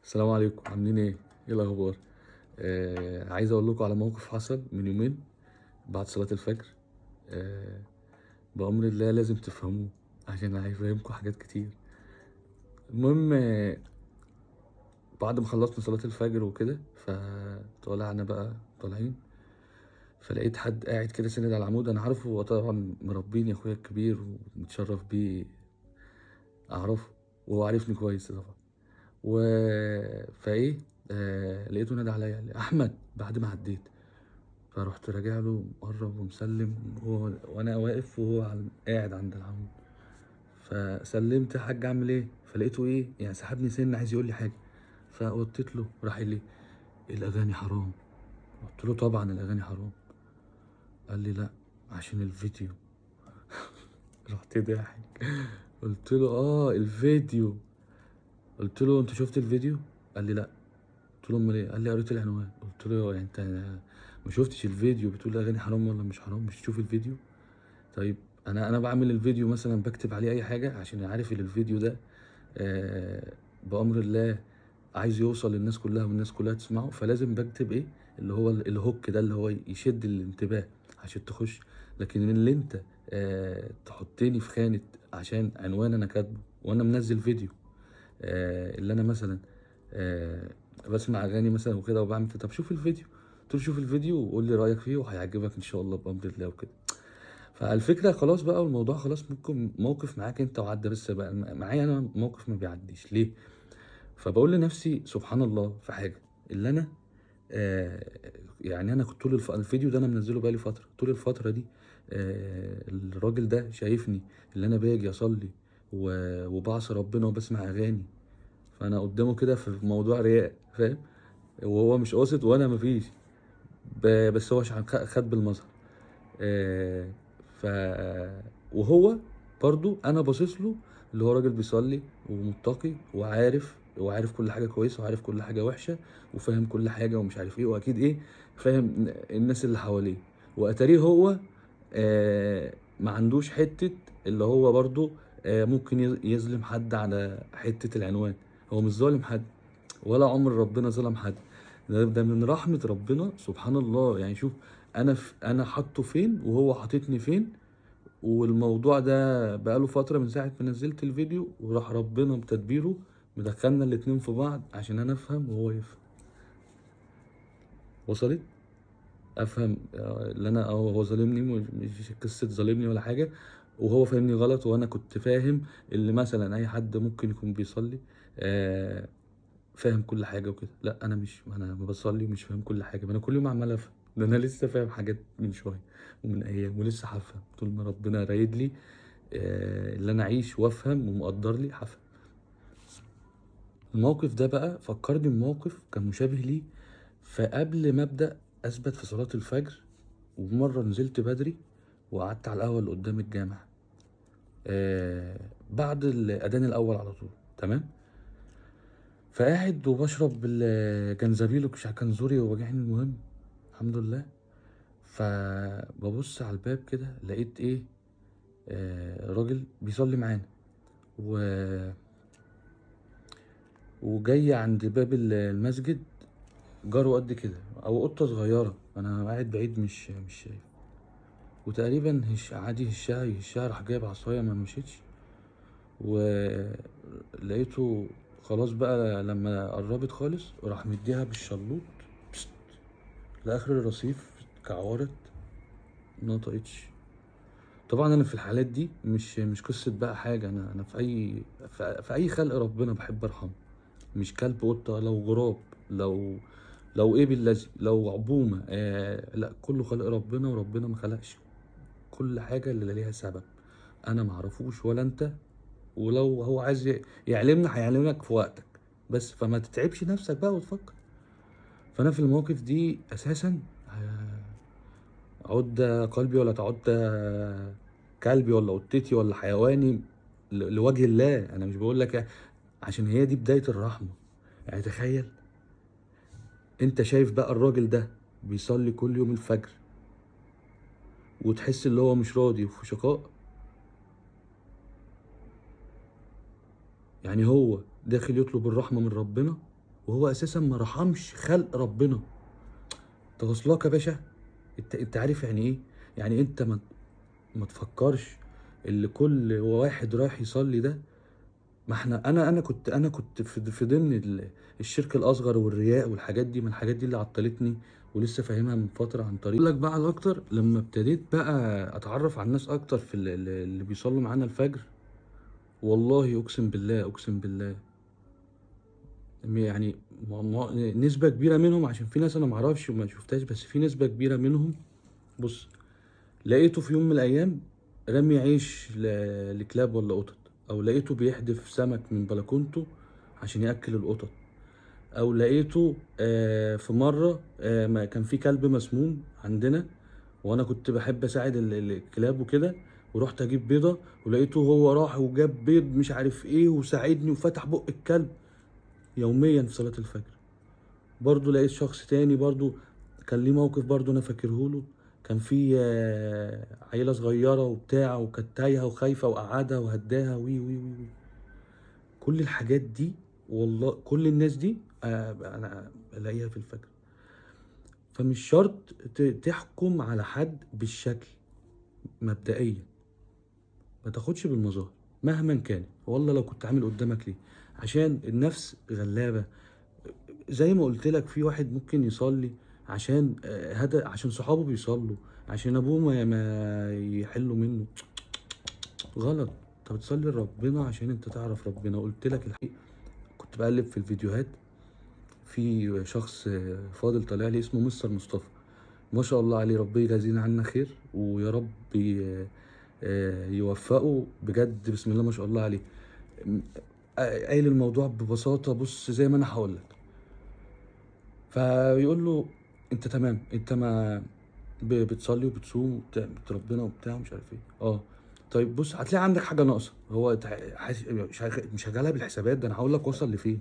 السلام عليكم، عاملين ايه؟ ايه الاخبار؟ عايز اقول لكم على موقف حصل من يومين بعد صلاة الفجر. آه بأمر الله لازم تفهموه عشان هيفهمكم حاجات كتير. المهم، بعد ما خلصنا صلاة الفجر وكده فطلعنا بقى طالعين، فلقيت حد قاعد كده سند على العمود. انا عارفه، هو طبعا مربيني اخويا الكبير ومتشرف بيه، اعرفه وهو عارفني كويس طبعا. و فايه لقيته نادى عليا، قال لي احمد بعد ما عديت. فرحت راجع له مقرب ومسلم، وانا واقف وهو قاعد عند العمود. فسلمت يا حاج عامل ايه، فلقيته ايه يعني سحبني سن عايز يقول لي حاجه. فقلت له، راح قال لي الاغاني حرام. قلت له طبعا الاغاني حرام. قال لي لا، عشان الفيديو. رحت ضاحك. قلت له اه الفيديو. قلت له انت شفت الفيديو؟ قال لي لا. قلت له امال ايه؟ قال لي قريت العنوان. قلت له يعني انت ما شفتش الفيديو بتقول الاغاني حرام ولا مش حرام؟ مش تشوف الفيديو؟ طيب انا بعمل الفيديو مثلا بكتب عليه اي حاجه عشان عارف ان الفيديو ده بامر الله عايز يوصل للناس كلها والناس كلها تسمعه، فلازم بكتب ايه اللي هو الهوك ده اللي هو يشد الانتباه عشان تخش. لكن اللي انت تحطني في خانه عشان عنوان انا كاتبه وانا منزل فيديو، اللي انا مثلا آه بسمع اغاني مثلا وكده وبعمل كده، طب شوف الفيديو. قلت له شوف الفيديو وقول لي رايك فيه وهيعجبك ان شاء الله بامر الله وكده. فالفكرة خلاص بقى، والموضوع خلاص ممكن موقف معاك انت وعدى، بس بقى معايا انا موقف ما بيعديش ليه. فبقول لنفسي سبحان الله في حاجة اللي انا آه يعني انا كنت طول الفيديو ده انا منزله بقالي فترة، طول الفترة دي الراجل ده شايفني اللي انا باجي اصلي وبعصي ربنا وبسمع اغاني. فانا قدامه كده في موضوع رياء، فاهم؟ وهو مش قاصد وانا مفيش، بس هو عشان خد بالمظهر. آه ف وهو برضو انا باصص له اللي هو راجل بيصلي ومتقي وعارف كل حاجه كويسه وعارف كل حاجه وحشه وفاهم كل حاجه ومش عارف ايه، واكيد ايه فاهم الناس اللي حواليه. واتاريه هو ما عندوش حته اللي هو برضو ممكن يظلم حد على حته العنوان. هو مش ظالم حد، ولا عمر ربنا ظلم حد. ده من رحمة ربنا سبحان الله. يعني شوف، انا حاطه فين وهو حاططني فين، والموضوع ده بقاله فترة من ساعة ما نزلت الفيديو، وراح ربنا بتدبيره مدخلنا الاتنين في بعض عشان انا افهم وهو يفهم. وصلت؟ افهم اللي انا هو ظالمني، مش قصة ظالمني ولا حاجة، وهو فاهمني غلط وانا كنت فاهم اللي مثلا اي حد ممكن يكون بيصلي آه فاهم كل حاجه وكده. لا انا مش، انا بصلي ومش فاهم كل حاجه، ما انا كل يوم عمال افهم. ده انا لسه فاهم حاجات من شويه ومن ايام، ولسه هفهم طول ما ربنا رايد لي اللي انا اعيش وافهم ومقدر لي هفهم. الموقف ده بقى فكرني بموقف كان مشابه ليه. فقبل ما ابدا اثبت في صلاه الفجر، ومره نزلت بدري وقعدت على القهوه اللي قدام الجامع بعد الاذان الاول على طول، تمام. فقاعد وبشرب الجنزبيل كان زوري وواجعني، المهم الحمد لله. فببص على الباب كده لقيت ايه، راجل بيصلي معانا و... وجاي عند باب المسجد. جاره قد كده او قطه صغيره، انا قاعد بعيد مش شايف. وتقريبا عادي هشها راح جايب عصايه ما مشيتش. ولقيته خلاص بقى لما قربت خالص راح مديها بالشلوط لاخر الرصيف، اتكعورت نطقتش. طبعا انا في الحالات دي مش قصه بقى حاجه، انا في اي خلق ربنا بحب ارحمه. مش كلب قطه، لو غراب، لو ايه بالذي، لو عبومه لا، كله خلق ربنا، وربنا ما خلقش كل حاجه اللي ليها سبب انا معرفوش ولا انت. ولو هو عايز يعلمنا هيعلمك في وقتك، بس فما تتعبش نفسك بقى وتفكر. فانا في المواقف دي اساسا عد قلبي ولا تعد كلبي ولا قطتي ولا حيواني لوجه الله. انا مش بقول لك عشان هي دي بداية الرحمة. يعني تخيل انت شايف بقى الراجل ده بيصلي كل يوم الفجر، وتحس اللي هو مش راضي وفي شقاء. يعني هو داخل يطلب الرحمة من ربنا، وهو اساسا ما رحمش خلق ربنا. انت واصلاك يا باشا؟ انت عارف يعني ايه؟ يعني انت ما تفكرش اللي كل واحد رايح يصلي ده. ما احنا انا كنت في ضمن الشرك الاصغر والرياء والحاجات دي، من الحاجات دي اللي عطلتني، ولسه فاهمها من فتره عن طريق اقول لك بقى على اكتر لما ابتديت بقى اتعرف على الناس اكتر في اللي بيصلوا معانا الفجر. والله اقسم بالله اقسم بالله، يعني نسبه كبيره منهم، عشان في ناس انا معرفش وما شفتهاش، بس في نسبه كبيره منهم. بص، لقيته في يوم من الايام رمي عيش لكلاب ولا قطط، او لقيته بيحدف سمك من بلكونته عشان ياكل القطط، او لقيته في مره ما كان في كلب مسموم عندنا، وانا كنت بحب اساعد الكلاب وكده، ورحت اجيب بيضه ولقيته هو راح وجاب بيض مش عارف ايه وساعدني وفتح بق الكلب. يوميا في صلاه الفجر. برضو لقيت شخص تاني برضو كان ليه موقف برضو انا فاكرهوله. كان في عيله صغيره وبتاع وكانت تايهه وخايفه وقعدها وهداها وي وي وي وي. كل الحاجات دي، والله كل الناس دي انا الاقيها في الفجر. فمش شرط تحكم على حد بالشكل مبدئيا. ما تاخدش بالمظاهر مهما كان، والله لو كنت عامل قدامك ليه؟ عشان النفس غلابه. زي ما قلت لك، في واحد ممكن يصلي عشان هذا، عشان صحابه بيصلوا، عشان ابوه ما يحلوا منه. غلط. انت بتصلي لربنا عشان انت تعرف ربنا. قلت لك الحقيقة، كنت بقلب في الفيديوهات، في شخص فاضل طالع لي اسمه مستر مصطفى، ما شاء الله عليه، ربي يجازينا عنا خير، ويا رب يوفقه بجد، بسم الله ما شاء الله عليه. قايل الموضوع ببساطة، بص زي ما انا هقول لك. فيقول له انت تمام، انت ما بتصلي وبتصوم وبتعبد ربنا وبتاع ومش عارف ايه. اه طيب بص، هتلاقي عندك حاجه ناقصه. هو مش هجالها بالحسابات ده، انا هقول لك وصل لفين.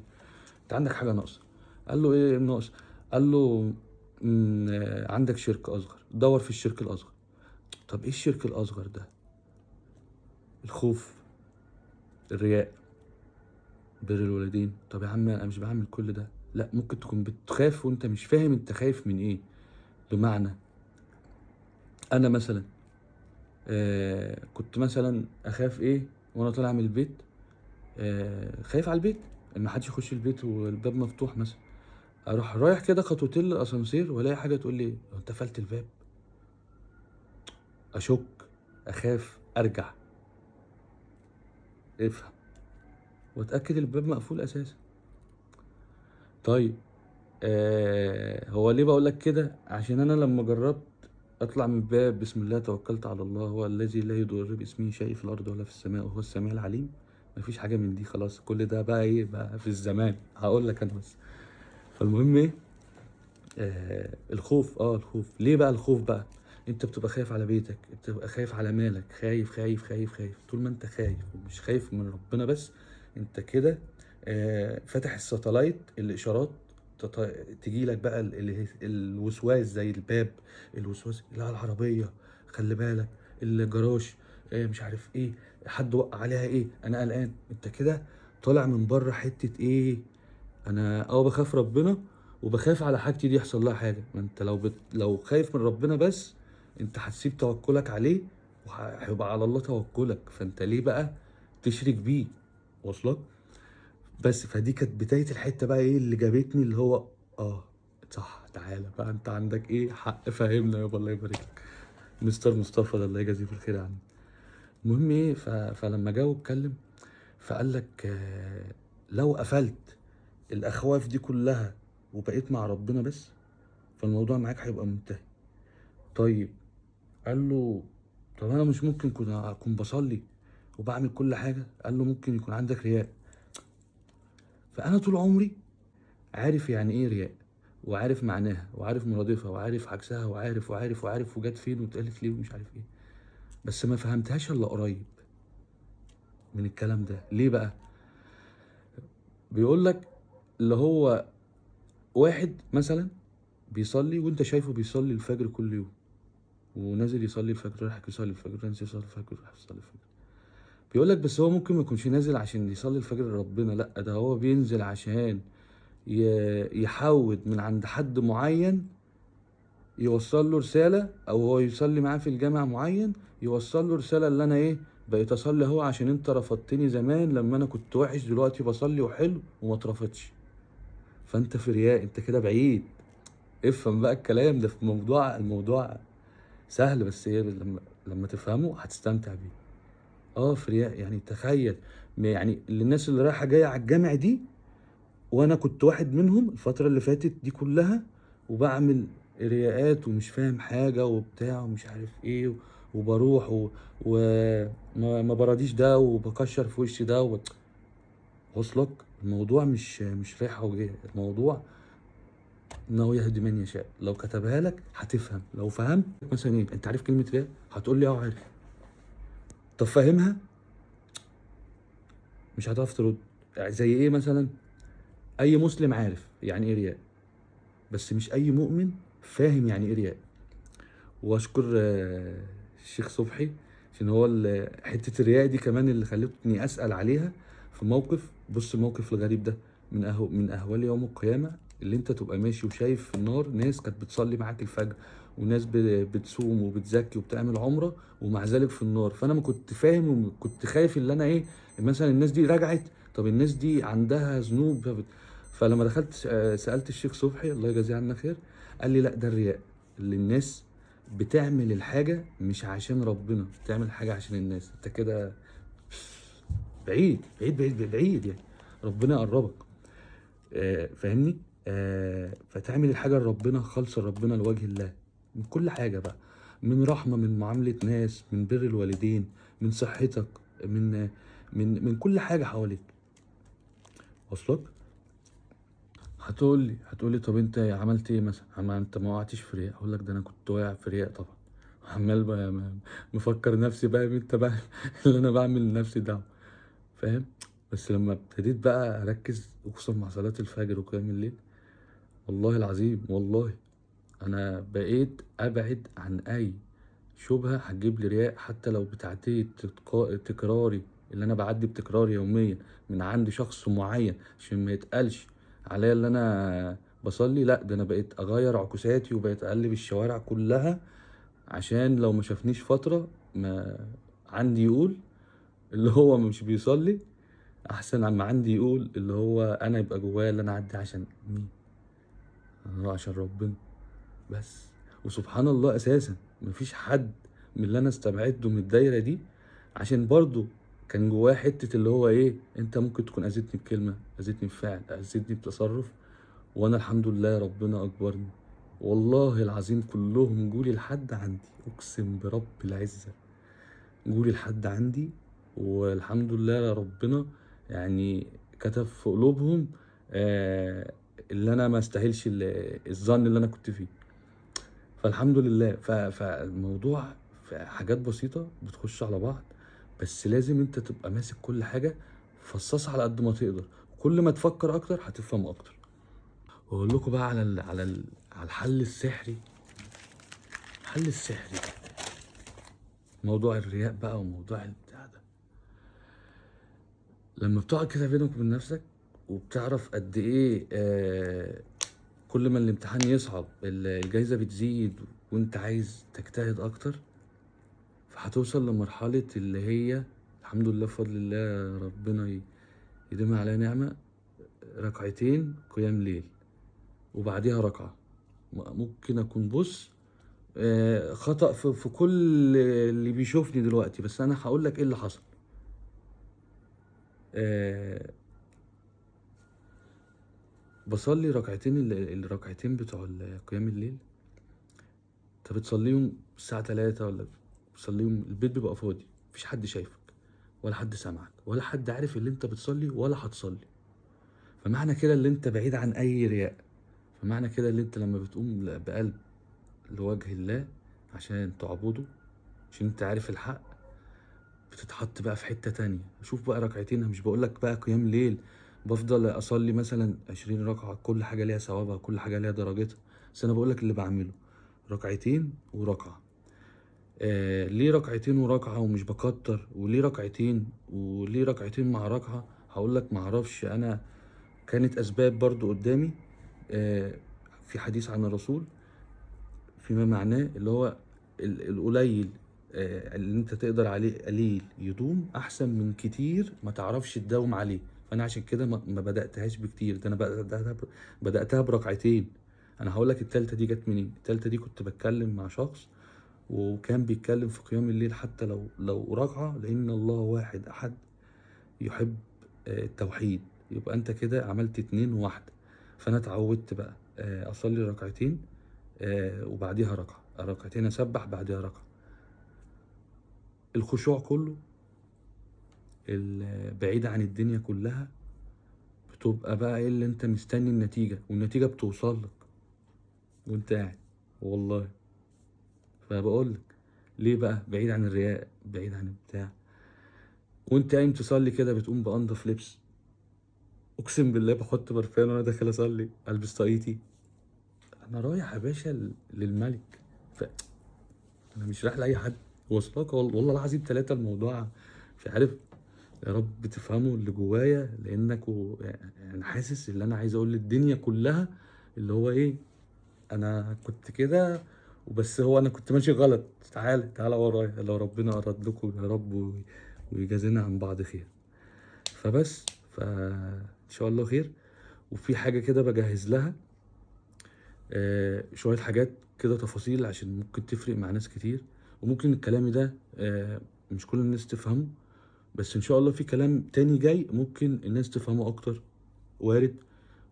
انت عندك حاجه ناقصه. قال له ايه الناقص؟ قال له عندك شرك اصغر، دور في الشرك الاصغر. طب ايه الشرك الاصغر ده؟ الخوف، الرياء، بر الوالدين. طب يا عم انا مش بعمل كل ده. لا، ممكن تكون بتخاف وانت مش فاهم انت خايف من ايه. بمعنى، انا مثلا كنت مثلا اخاف ايه وانا طالع من البيت. خايف على البيت ان محدش يخش البيت والباب مفتوح مثلا. اروح رايح كده خطوتين للاسانسير والاقي حاجه تقول لي هو انت قفلت الباب. اشك، اخاف، ارجع، افهم، واتاكد الباب مقفول اساسا. طيب هو ليه بقول لك كده؟ عشان انا لما جربت اطلع من الباب بسم الله توكلت على الله، هو الذي لا يضر باسمه شيء في الارض ولا في السماء وهو السميع العليم. مفيش حاجه من دي خلاص، كل ده بقى ايه بقى في الزمان. هقول لك انا بس. فالمهم ايه، الخوف. الخوف ليه بقى؟ الخوف بقى انت بتبقى خايف على بيتك، بتبقى خايف على مالك، خايف خايف خايف خايف. طول ما انت خايف ومش خايف من ربنا بس، انت كده فاتح الساتلايت الاشارات تجي لك بقى الوسواس زي الباب، الوسواس لا العربيه، خلي بالك الجراج، مش عارف ايه، حد وقع عليها ايه، انا قلقان. انت كده طالع من بره حته ايه؟ انا بخاف ربنا وبخاف على حاجتي دي يحصل لها حاجه. ما انت لو خايف من ربنا بس، انت هتسيب توكلك عليه وهيبقى على الله توكلك، فانت ليه بقى تشرك بيه؟ واصلك؟ بس فدي كانت بدايه الحته بقى ايه اللي جابتني، اللي هو صح، تعالى بقى انت عندك ايه حق، فاهمنا يابا، الله يبارك لك. مستر مصطفى ده الله يجازيه بالخير يا عم. المهم ايه، فلما جه واتكلم فقال لك لو قفلت الاخواف دي كلها وبقيت مع ربنا بس، فالموضوع معاك هيبقى منتهي. طيب، قال له طب انا مش ممكن اكون بصلي وبعمل كل حاجه؟ قال له ممكن يكون عندك رياء. فانا طول عمري عارف يعني ايه رياء، وعارف معناها وعارف مرادفها وعارف عكسها وعارف وعارف وعارف وجت فين واتقالت ليه ومش عارف ايه، بس ما فهمتهاش الا قريب من الكلام ده. ليه بقى؟ بيقول لك اللي هو واحد مثلا بيصلي وانت شايفه بيصلي الفجر كل يوم، ونازل يصلي الفجر، رايح يصلي الفجر، نازل يصلي الفجر، رايح يصلي الفجر. بيقول لك بس هو ممكن ما يكونش نازل عشان يصلي الفجر لربنا، لا ده هو بينزل عشان يحود من عند حد معين يوصل له رسالة، او هو يصلي معاه في الجامع معين يوصل له رسالة اللي انا ايه بقيت اصلي اهو عشان انت رفضتني زمان لما انا كنت وحش، دلوقتي بصلي وحلو وما اترفضش. فانت في رياء، انت كده بعيد. افهم بقى الكلام ده، في الموضوع سهل، بس هي لما تفهمه هتستمتع بيه. اه في رياء، يعني تخيل، يعني الناس اللي رايحة جاية على الجامع دي، وانا كنت واحد منهم الفترة اللي فاتت دي كلها، وبعمل رياءات ومش فاهم حاجة وبتاع ومش عارف ايه وبروح وما براديش ده وبكشر في وش ده وصلك. الموضوع مش رايحة وجاية، الموضوع انه يهدي من يشاء. لو كتبها لك هتفهم، لو فهمت مثلا ايه انت عارف كلمة رياء هتقول لي اه عارف. طب فاهمها؟ مش هتعرف ترد. زي ايه مثلا؟ اي مسلم عارف يعني ايه رياء، بس مش اي مؤمن فاهم يعني ايه رياء. واشكر الشيخ صبحي، عشان هو حته الرياء دي كمان اللي خلتني اسال عليها في موقف. بص الموقف الغريب ده، من اهوال يوم القيامه، اللي انت تبقى ماشي وشايف في النار ناس كانت بتصلي معاك الفجر، وناس بتصوم وبتزكي وبتعمل عمره، ومع ذلك في النار. فانا ما كنت فاهم، وكنت خايف اللي انا ايه، مثلا الناس دي رجعت، طب الناس دي عندها ذنوب فلما دخلت سالت الشيخ صبحي الله يجازيه عنا خير، قال لي لا ده الرياء، اللي الناس بتعمل الحاجة مش عشان ربنا، بتعمل حاجة عشان الناس. انت كده بعيد بعيد بعيد بعيد، يعني ربنا يقربك. فاهمني؟ فتعمل الحاجة لربنا خالصة لربنا لوجه الله، من كل حاجة بقى، من رحمة، من معاملة ناس، من بر الوالدين، من صحتك، من من كل حاجة حواليك. وصلك؟ هتقول لي طب انت عملت ايه مثلا؟ انت ما وقعتش في رياء. اقول لك ده انا كنت واقع في رياء طبعا، عمال بقى مفكر نفسي بقى انت بقى اللي انا بعمل لنفسي ده، فاهم؟ بس لما ابتديت بقى اركز، وخصوصا مع صلاة الفجر وقيام الليل، والله العظيم والله انا بقيت ابعد عن اي شبهة هتجيب لي رياء، حتى لو بتعدي تكراري، اللي انا بعدي بتكرار يوميا من عند شخص معين عشان ما يتقالش عليا اللي انا بصلي. لا ده انا بقيت اغير عكوساتي وبقيت اقلب الشوارع كلها، عشان لو ما شافنيش فترة ما عندي يقول اللي هو مش بيصلي، احسن عما عندي يقول اللي هو انا يبقى جوايا اللي انا اعدي عشان مين؟ انا عشان ربنا بس. وسبحان الله اساسا مفيش حد من اللي انا استبعدته من الدايره دي، عشان برضو كان جواه حته اللي هو ايه، انت ممكن تكون اذيتني بكلمه، اذيتني بفعل، اذيتني بتصرف، وانا الحمد لله ربنا اكبرني. والله العظيم كلهم جولي لحد عندي، اقسم برب العزه جولي لحد عندي، والحمد لله ربنا يعني كتب في قلوبهم آه اللي انا ما استاهلش الظن اللي انا كنت فيه. فالحمد لله. فالموضوع في حاجات بسيطة بتخش على بعض، بس لازم انت تبقى ماسك كل حاجة فصصها على قد ما تقدر، كل ما تفكر اكتر هتفهم اكتر. واقول لكم بقى على الحل السحري. الحل السحري موضوع الرياء بقى وموضوع البتاع ده، لما بتقعد كده بينك وبين نفسك وبتعرف قد ايه كل ما الامتحان يصعب الجايزة بتزيد وانت عايز تجتهد اكتر، فهتوصل لمرحلة اللي هي الحمد لله بفضل الله ربنا يديمها عليا نعمة، ركعتين قيام ليل وبعديها ركعة. ممكن أكون بص خطأ في كل اللي بيشوفني دلوقتي، بس أنا هقول لك إيه اللي حصل. آه، بصلي ركعتين، الركعتين بتوع قيام الليل. أنت بتصليهم الساعة 3 ولا بتصليهم، البيت بيبقى فاضي، مفيش حد شايفك ولا حد سامعك ولا حد عارف اللي انت بتصلي ولا هتصلي. فمعنى كده اللي انت بعيد عن اي رياء، فمعنى كده اللي انت لما بتقوم بقلب لوجه الله عشان تعبده، عشان انت عارف الحق، بتتحط بقى في حتة تانية. شوف بقى ركعتين، أنا مش بقولك بقى قيام ليل بفضل اصلي مثلا 20 ركعة، كل حاجة ليها ثوابها، كل حاجة ليها درجتها، بس انا بقولك اللي بعمله ركعتين وركعة. ليه ركعتين وركعة ومش بكتر؟ وليه ركعتين مع ركعة؟ هقولك معرفش انا كانت أسباب برضو قدامي. في حديث عن الرسول فيما معناه اللي هو القليل اللي انت تقدر عليه قليل يدوم احسن من كتير ما تعرفش تداوم عليه. فانا عشان كده ما بداتهاش بكتير، ده انا بداتها بركعتين. انا هقول لك التالتة دي جت منين. التالتة دي كنت بتكلم مع شخص وكان بيتكلم في قيام الليل حتى لو ركعة، لان الله واحد احد يحب التوحيد. يبقى انت كده عملت اتنين وواحدة. فانا اتعودت بقى اصلي ركعتين وبعديها ركعة، ركعتين اسبح بعديها ركعة. الخشوع كله بعيد عن الدنيا كلها. بتبقى بقى ايه اللي انت مستني النتيجة، والنتيجة بتوصل لك وانت قاعد والله. فبقول لك ليه بقى بعيد عن الرياء، بعيد عن البتاع. وانت قايم تصلي كده بتقوم بأنضف لبس، اقسم بالله بحط برفان وانا داخل اصلي، البس طاقيتي، انا رايح يا باشا للملك. انا مش رايح لاي حد. واصلاك والله العظيم ثلاثة الموضوع مش عارف. يا رب تفهموا اللي جوايا، لانك يعني حاسس ان انا عايز اقول للدنيا كلها اللي هو ايه. انا كنت كده وبس، هو انا كنت ماشي غلط. تعالى ورايا لو ربنا اراد لكم يا رب ويجازينا عن بعض خير. فبس فان شاء الله خير. وفي حاجه كده بجهز لها شويه حاجات كده تفاصيل عشان ممكن تفرق مع ناس كتير. وممكن الكلام ده مش كل الناس تفهمه، بس ان شاء الله في كلام تاني جاي ممكن الناس تفهمه اكتر. وارد.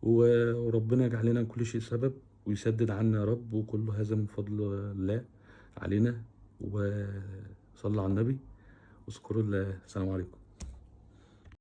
وربنا يجعل لنا كل شيء سبب ويسدد عنا يا رب، وكل هذا من فضل الله علينا. وصلى على النبي واذكروا الله. السلام عليكم.